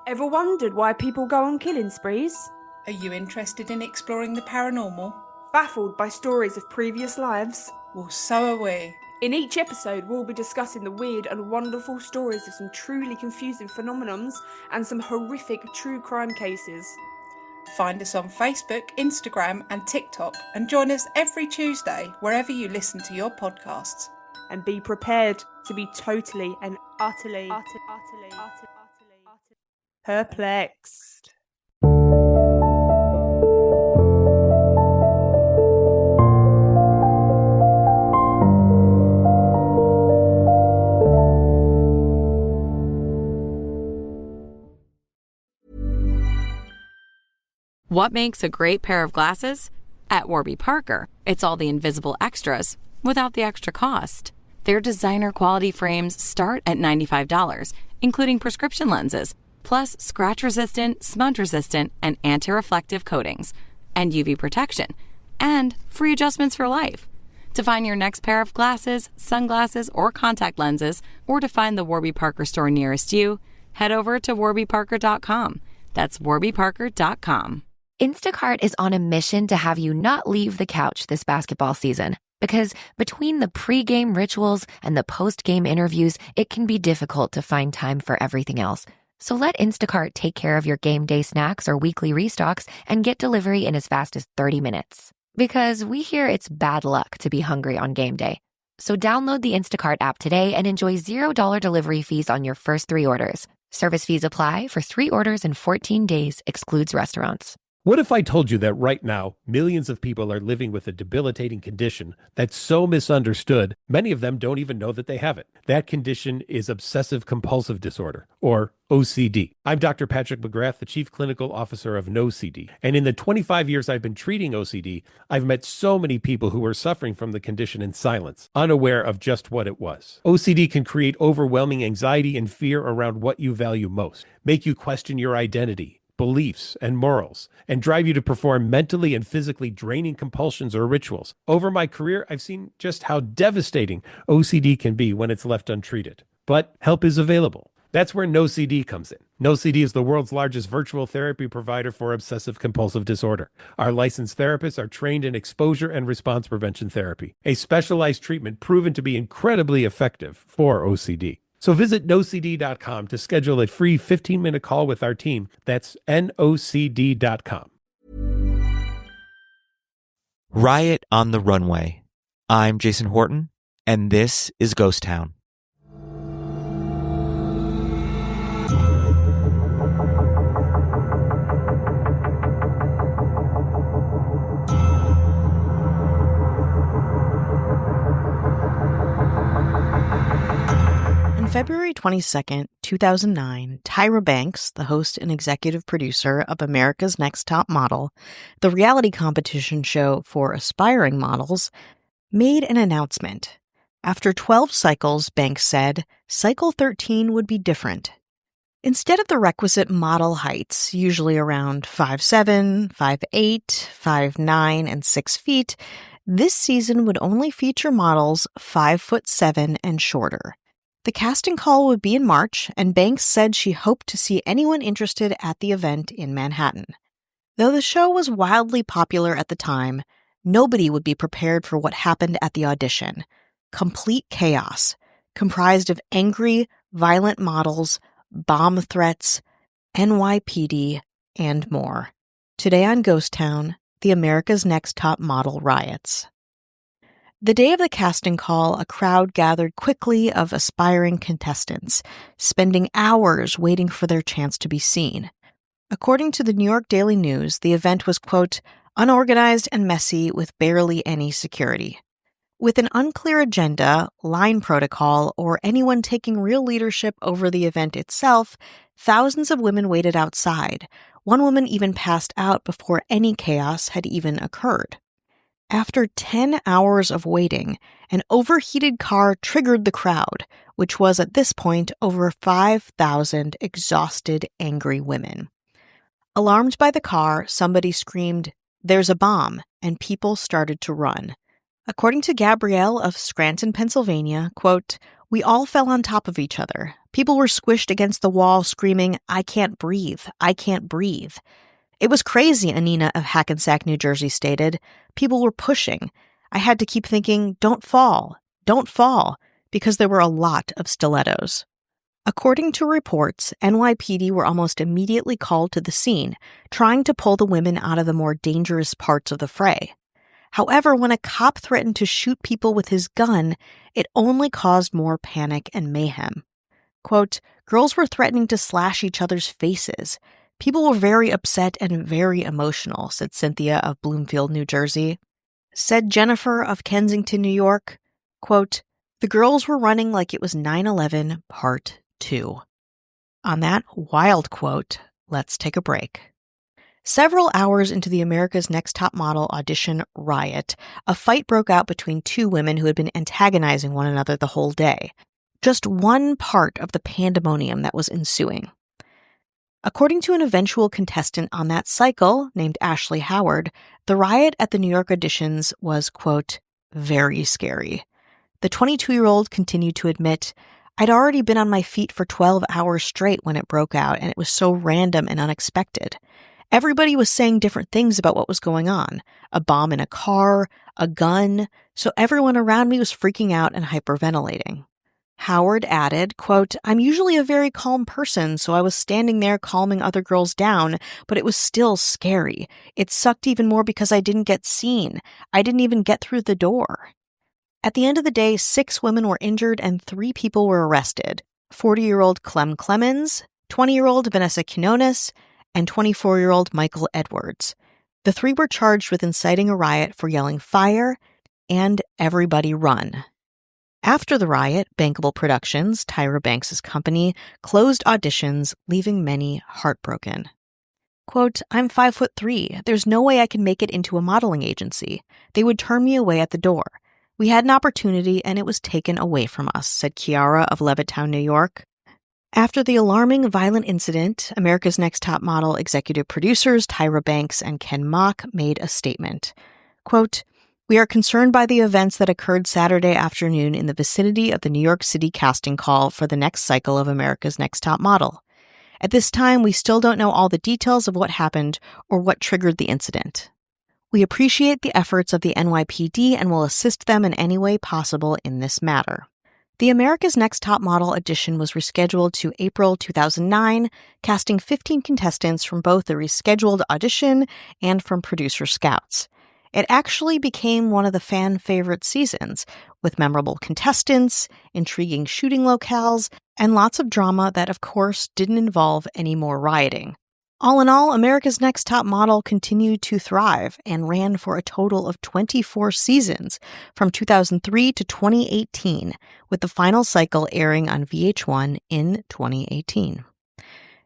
Ever wondered why people go on killing sprees? Are you interested in exploring the paranormal? Baffled by stories of previous lives? Well, so are we. In each episode, we'll be discussing the weird and wonderful stories of some truly confusing phenomenons and some horrific true crime cases. Find us on Facebook, Instagram, and TikTok, and join us every Tuesday wherever you listen to your podcasts. And be prepared to be totally and utterly perplexed. What makes a great pair of glasses? At Warby Parker, it's all the invisible extras without the extra cost. Their designer quality frames start at $95, including prescription lenses, plus scratch-resistant, smudge-resistant, and anti-reflective coatings, and UV protection, and free adjustments for life. To find your next pair of glasses, sunglasses, or contact lenses, or to find the Warby Parker store nearest you, head over to warbyparker.com. That's warbyparker.com. Instacart is on a mission to have you not leave the couch this basketball season. Because between the pregame rituals and the postgame interviews, it can be difficult to find time for everything else. So let Instacart take care of your game day snacks or weekly restocks and get delivery in as fast as 30 minutes. Because we hear it's bad luck to be hungry on game day. So download the Instacart app today and enjoy $0 delivery fees on your first 3 orders. Service fees apply for 3 orders and 14 days, excludes restaurants. What if I told you that right now, millions of people are living with a debilitating condition that's so misunderstood, many of them don't even know that they have it. That condition is obsessive-compulsive disorder, or OCD. I'm Dr. Patrick McGrath, the Chief Clinical Officer of NoCD. And in the 25 years I've been treating OCD, I've met so many people who are suffering from the condition in silence, unaware of just what it was. OCD can create overwhelming anxiety and fear around what you value most, make you question your identity, beliefs, and morals, and drive you to perform mentally and physically draining compulsions or rituals. Over my career, I've seen just how devastating OCD can be when it's left untreated. But help is available. That's where NoCD comes in. NoCD is the world's largest virtual therapy provider for obsessive-compulsive disorder. Our licensed therapists are trained in exposure and response prevention therapy, a specialized treatment proven to be incredibly effective for OCD. So visit nocd.com to schedule a free 15-minute call with our team. That's nocd.com. Riot on the Runway. I'm Jason Horton, and this is Ghost Town. February 22nd, 2009, Tyra Banks, the host and executive producer of America's Next Top Model, the reality competition show for aspiring models, made an announcement. After 12 cycles, Banks said, cycle 13 would be different. Instead of the requisite model heights, usually around 5'7", 5'8", 5'9", and 6 feet, this season would only feature models 5'7" and shorter. The casting call would be in March, and Banks said she hoped to see anyone interested at the event in Manhattan. Though the show was wildly popular at the time, nobody would be prepared for what happened at the audition. Complete chaos, comprised of angry, violent models, bomb threats, NYPD, and more. Today on Ghost Town, the America's Next Top Model riots. The day of the casting call, a crowd gathered quickly of aspiring contestants, spending hours waiting for their chance to be seen. According to the New York Daily News, the event was, quote, unorganized and messy with barely any security. With an unclear agenda, line protocol, or anyone taking real leadership over the event itself, thousands of women waited outside. One woman even passed out before any chaos had even occurred. After 10 hours of waiting, an overheated car triggered the crowd, which was at this point over 5,000 exhausted, angry women. Alarmed by the car, somebody screamed, "There's a bomb," and people started to run. According to Gabrielle of Scranton, Pennsylvania, quote, "We all fell on top of each other. People were squished against the wall screaming, "I can't breathe, I can't breathe." It was crazy, Anina of Hackensack, New Jersey stated. People were pushing. I had to keep thinking, don't fall, because there were a lot of stilettos. According to reports, NYPD were almost immediately called to the scene, trying to pull the women out of the more dangerous parts of the fray. However, when a cop threatened to shoot people with his gun, it only caused more panic and mayhem. Quote, girls were threatening to slash each other's faces. People were very upset and very emotional, said Cynthia of Bloomfield, New Jersey. Said Jennifer of Kensington, New York, quote, the girls were running like it was 9/11 Part 2. On that wild quote, let's take a break. Several hours into the America's Next Top Model audition riot, a fight broke out between two women who had been antagonizing one another the whole day. Just one part of the pandemonium that was ensuing. According to an eventual contestant on that cycle, named Ashley Howard, the riot at the New York auditions was, quote, very scary. The 22-year-old continued to admit, I'd already been on my feet for 12 hours straight when it broke out, and it was so random and unexpected. Everybody was saying different things about what was going on. A bomb in a car, a gun, so everyone around me was freaking out and hyperventilating. Howard added, quote, I'm usually a very calm person, so I was standing there calming other girls down, but it was still scary. It sucked even more because I didn't get seen. I didn't even get through the door. At the end of the day, 6 women were injured and 3 people were arrested. 40-year-old Clem Clemens, 20-year-old Vanessa Quinones, and 24-year-old Michael Edwards. The 3 were charged with inciting a riot for yelling fire and everybody run. After the riot, Bankable Productions, Tyra Banks' company, closed auditions, leaving many heartbroken. Quote, I'm 5'3". There's no way I can make it into a modeling agency. They would turn me away at the door. We had an opportunity and it was taken away from us, said Kiara of Levittown, New York. After the alarming violent incident, America's Next Top Model executive producers Tyra Banks and Ken Mock made a statement. Quote, we are concerned by the events that occurred Saturday afternoon in the vicinity of the New York City casting call for the next cycle of America's Next Top Model. At this time, we still don't know all the details of what happened or what triggered the incident. We appreciate the efforts of the NYPD and will assist them in any way possible in this matter. The America's Next Top Model audition was rescheduled to April 2009, casting 15 contestants from both the rescheduled audition and from producer scouts. It actually became one of the fan favorite seasons, with memorable contestants, intriguing shooting locales, and lots of drama that, of course, didn't involve any more rioting. All in all, America's Next Top Model continued to thrive and ran for a total of 24 seasons from 2003 to 2018, with the final cycle airing on VH1 in 2018.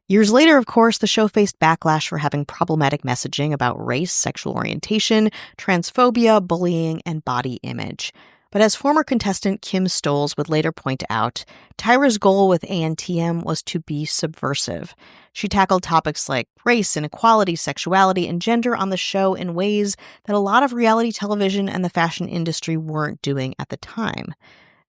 Years later, of course, the show faced backlash for having problematic messaging about race, sexual orientation, transphobia, bullying, and body image. But as former contestant Kim Stolz would later point out, Tyra's goal with ANTM was to be subversive. She tackled topics like race, inequality, sexuality, and gender on the show in ways that a lot of reality television and the fashion industry weren't doing at the time.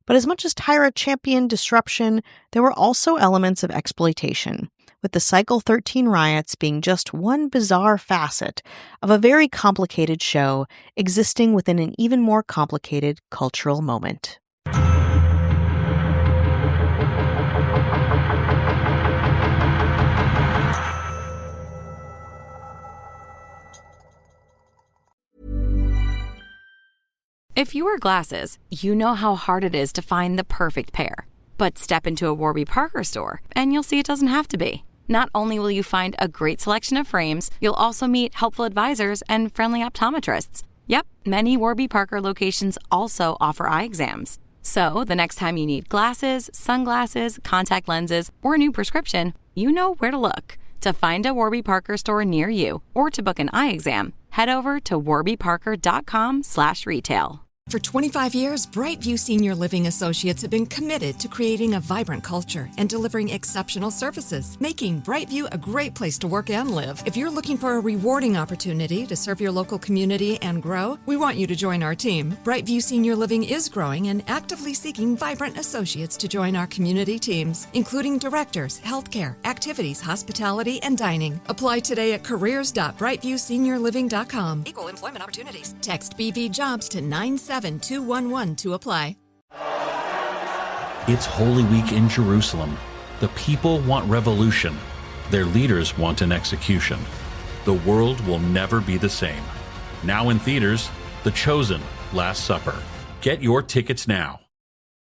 But as much as Tyra championed disruption, there were also elements of exploitation, with the Cycle 13 riots being just one bizarre facet of a very complicated show existing within an even more complicated cultural moment. If you wear glasses, you know how hard it is to find the perfect pair. But step into a Warby Parker store, and you'll see it doesn't have to be. Not only will you find a great selection of frames, you'll also meet helpful advisors and friendly optometrists. Yep, many Warby Parker locations also offer eye exams. So the next time you need glasses, sunglasses, contact lenses, or a new prescription, you know where to look. To find a Warby Parker store near you or to book an eye exam, head over to warbyparker.com/retail. For 25 years, Brightview Senior Living Associates have been committed to creating a vibrant culture and delivering exceptional services, making Brightview a great place to work and live. If you're looking for a rewarding opportunity to serve your local community and grow, we want you to join our team. Brightview Senior Living is growing and actively seeking vibrant associates to join our community teams, including directors, healthcare, activities, hospitality, and dining. Apply today at careers.brightviewseniorliving.com. Equal employment opportunities. Text BV Jobs to 97211 to apply. It's Holy Week in Jerusalem. The people want revolution. Their leaders want an execution. The world will never be the same. Now in theaters, The Chosen, Last Supper. Get your tickets now.